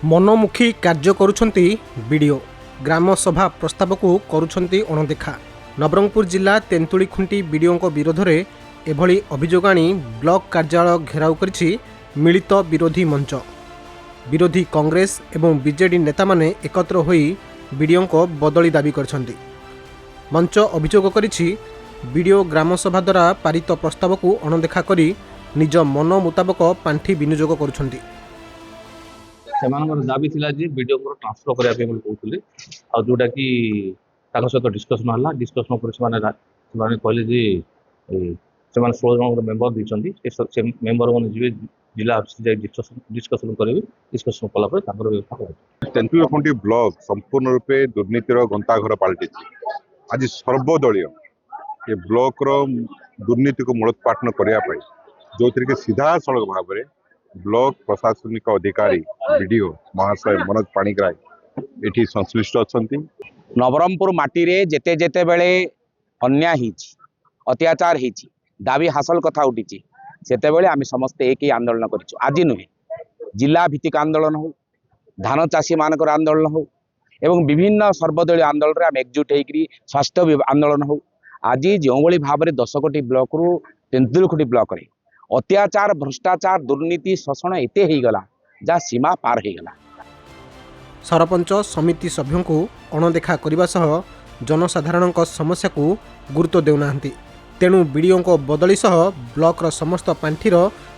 मनमुखी कार्य करुछंती बीडीओ ग्राम सभा प्रस्ताव को करुछंती अणदेखा। नवरंगपुर जिला तेंतुलीखुंटी बीडीओ विरोध में एभली अभियोग आनी ब्लॉक कार्यालय घेराव करिछि मिलित विरोधी मंच। विरोधी कांग्रेस एवं बीजेडी नेता माने एकत्र होई बीडीओ को बदली दाबी करछंती। मंच अभियोग करिछि बीडीओ ग्राम सभा द्वारा पारित प्रस्ताव को अणदेखा करी निज मन मुताबक पांठी विनियोग करुछंती। दाबी थिला जे वीडियो को ट्रांसफर करिया पे बोल कहउतले आ जोटा कि ताको सहित डिस्कशन हला। डिस्कशन पर से कहले जे से 16 जन मेंबर दिछंती से मेंबर मन जिवे जिला ऑफिस जाय डिस्कशन करेबे। डिस्कशन कला पर ताकर व्यवस्था होय। तेंतुलीखुंटी ब्लॉक संपूर्ण रूपे दुर्नीतिर गंताघर पलटि आज सर्वदलीय ये ब्लॉक रो दुर्नीति को मूलोत्पाटन करने जो थे सीधा सड़क भाव में ब्लॉक प्रशासनिक अधिकारी बीडीओ महाशय मनोज पाणिग्राही एठी संश्लिष्ट अच्छा। नवरंगपुर माटी रे जेते जेते बेले अन्याय हिची अत्याचार हिची दाबी हासिल कथा उठी सेते बेले आम समस्ते एक ही आंदोलन करिछु। आज नुहे जिला भित्तिक आंदोलन हो धान चाषी मानकर आंदोलन हो एवं विभिन्न सर्वदलीय आंदोलन रे आम एकजुट होकरी स्वास्थ्य आंदोलन हो। आज जो भाव में 10 कोटी ब्लॉक रु तेंतुलीखुंटी ब्लॉक रे अत्याचार भ्रष्टाचार दुर्नीति शोषण एते ही गला जा सीमा पार हो गला। सरपंच समिति सभ्यों को अणदेखा करने सह जनसाधारण समस्या को गुरुत्व देउनाहांती। तेणु बीडीओ को बदली सह ब्लॉक रो समस्त पांठीर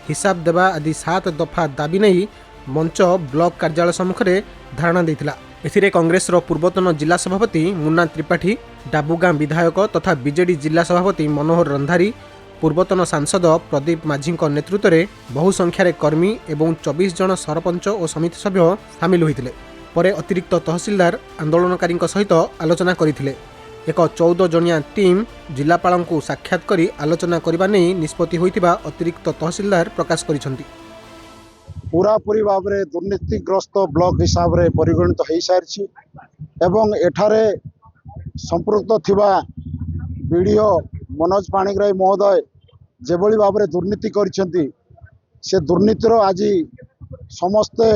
हिसाब देवा आदि 7 दफा दाबी नहीं मंच ब्लॉक कार्यालय सम्मुखें धारणा देथिला। एथिरे कांग्रेस रो पूर्वतन जिला सभापति मुन्ना त्रिपाठी, डाबुगां विधायक तथा बीजेडी जिला सभापति मनोहर रंधारी, पूर्वतन सांसद प्रदीप माझी नेतृत्व में बहु संख्यार कर्मी एवं 24 जन सरपंच और समिति सभ्य सामिल होते। परे अतिरिक्त तहसीलदार आंदोलनकारी सहित आलोचना करथिले। एक 14 जनिया टीम जिलापाल को साक्षात करी आलोचना करने नहीं निष्पत्ति होइतिबा अतिरिक्त तहसीलदार प्रकाश करिसंती। पूरापूरी भाव में दुर्नीतिग्रस्त ब्लॉक हिसाब से परिगणित हो सारी एवं एठारे संपृक्त थिबा बीडीओ मनोज पाणिग्राही महोदय जेभली भाव में दुर्नीति करिसेंती से दुर्नीतिर आज समस्ते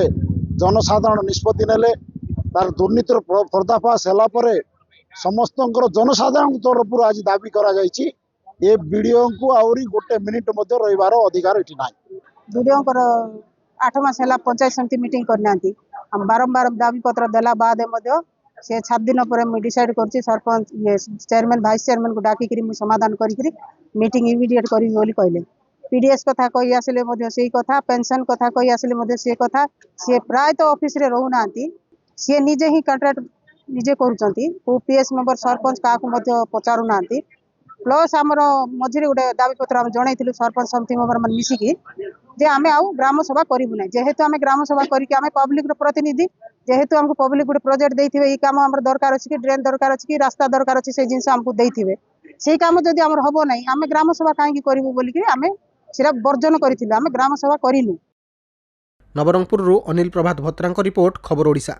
जनसाधारण निष्पत्ति नेले तार दुर्नीतिर पर्दाफाश होला परे समस्त जनसाधारण तरफ आज दाबी करा जायछि ए बीडीओ को आउरी गोटे मिनिट मध्य रहिबार अधिकार एठी नाही। बीडीओ 8 मास है पंचायत समिति मीटिंग करना हम बारंबार दाबी पत्र देला बाद से 7 दिन पर मुझे डिसाइड कर सरपंच ये चेयरमैन वाइस चेयरमैन को डाकिक समाधान करी मीटिंग इमिडिएट करी कहले। पीडीएस कथा कही आसिले से कथा पेंशन कथा कही आसिले से कथा सी प्राय तो ऑफिस रे रहूना सी निजे ही कॉन्ट्रैक्ट निजे करूँ पीएस मेंबर सरपंच क्या पचारू ना प्लस आमर मझे गोटे दाबी पत्र जनईलु सरपंच समिति मेंबर मैंने मिसिकी जे आमे आउ ग्राम सभा करूँ ना जेहेतु आम ग्राम सभा करके आम पब्लिक प्रतिनिधि जेहेतु हमको पब्लिक गोटे प्रोजेक्ट देते ये कम आम दरकार अच्छी ड्रेन दरकार अच्छी रास्ता दरकार अच्छी से जिन आमको देते से कम जब आम हम ना आम ग्राम सभा कहीं करूँ बोलिक आम से बर्जन करूँ आम ग्राम सभा करूँ। नवरंगपुर अनिल प्रभात भत्रा रिपोर्ट खबर ओडिशा।